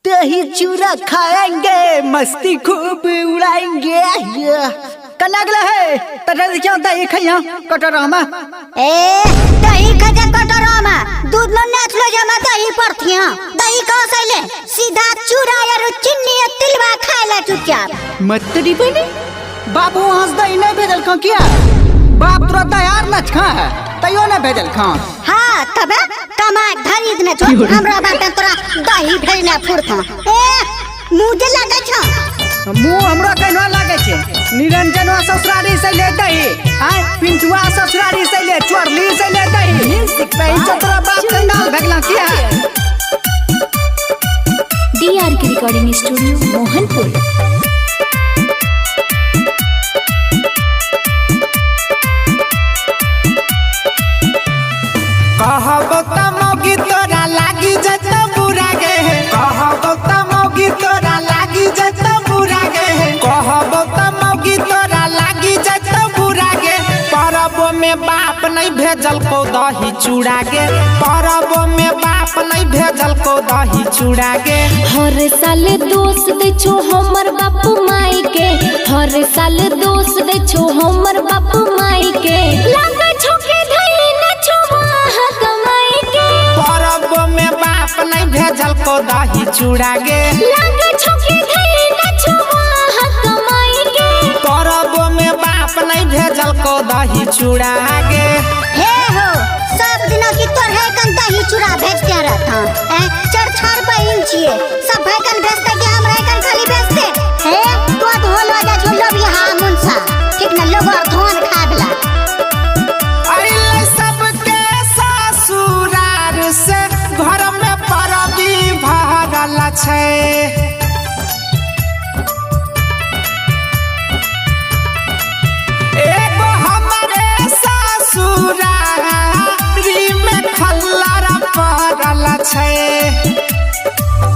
दही चूरा खाएंगे, मस्ती खूब उड़ाएंगे। कनागला है तटा क्या दही खैया कटोरा में दही खजा कटोरा में दूध लो नाच लो जमा दही परथिया दही का सैले सीधा चूरा या चिन्नी या तिलवा खाएला चुपचाप मत्तरी बने बाबू हंस दही नहीं भेजल खा क्या बाप तोरा तैयार न खा है तैयो न भेजल खा। हां तबे कमा धरी न छो हमरा बात तोरा दही भेजना फुरथा मुझे लागे छ मुंह हमरा कहना लागे छे निरंजनवा ससुरारी से ले दही हां पिंटुआ ससुरारी से ले चोरली से ले दही म्यूजिक पे तोरा बाप कंगाल भगला किया। डीआर की रिकॉर्डिंग स्टूडियो मोहनपुर। कहबो त मौगी तोरा लागी जत बुरा गे कहबो त मौगी तोरा लागी जत बुरा गे कहबो त मौगी तोरा लागी जत बुरा गे परबो में बाप नहीं भेजल को दही चूड़ा गे परबो में बाप नहीं भेजल को दही चूड़ा गे। हर साल दोष दे छो हमर बापू माई के हर साल दोष दे छो हमर बापू माई के लागे छो के धई न छो कमाई के परबो में बाप नहीं भेजल को दही चूड़ा गे लागे छो के धई न छो कमाई के परबो में बाप नहीं भेजल को दही चूड़ा गे। हे हो सब दिनों की तोर है कन दही चूड़ा भेजते रहता चढ़ छाड़ बहिन छिए सब भाई कन भेजते कि हम रह कन खाली भेजते हे तो ढोल बजा झुल्लो भी हां मुनसा ठीक न लोग और धोन खाबला आइले सबके ससुरार से घर में परबी भरल छै एगो हमरे ससुरारी में खल्लर पड़ल छै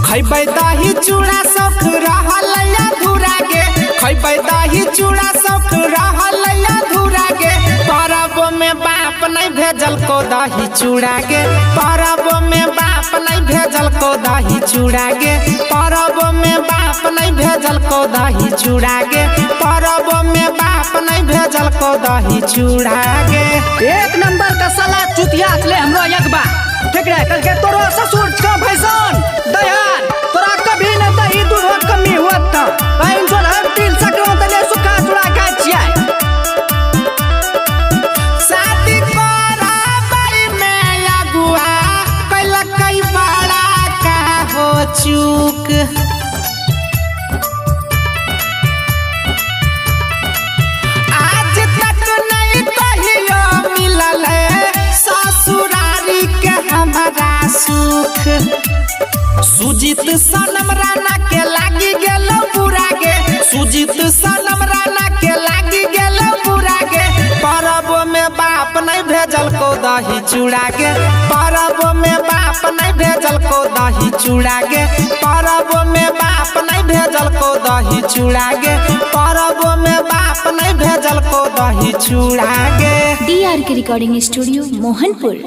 खैबै दही चूड़ा सब रहल अधूरा गे खैबै दही चूड़ा सब रहल अधूरा गे परबो में बाप नहीं भेजल को दही चूड़ा गे परबो में बाप नहीं भेजल को दही चूड़ा गे परबो में बाप नहीं भेजल को दही चूड़ा गे परबो में बाप नहीं भेजल को दही चूड़ा गे। एक नंबर का साला चुतिया ले हमरो यकबा ठीक है कल के तोरो ससुर का भैसन दयाल तोरा कभी न दही दूध कमी होत त पाइन चोल हम तिल सकरो तले सुखा चूड़ा खाइ छियै शादी कराबै में अगुआ कैलकै बड़ा का हो चूक आज तक नहीं कहियो मिलल ससुरारी के हमारा सुख सुजीत सनम राणा के लागी गेल बुरा गे सुजीत सनम राणा के लागी गेल बुरा गे परबो में बाप नहीं भेजल को दही चूड़ा गे परबो में बाप नहीं भेजल को दही चूड़ा गे परबो में बाप नहीं भेजल को दही चूड़ा गे परबो में बाप नहीं भेजल को दही चूड़ा गे। डीआर की रिकॉर्डिंग स्टूडियो मोहनपुर।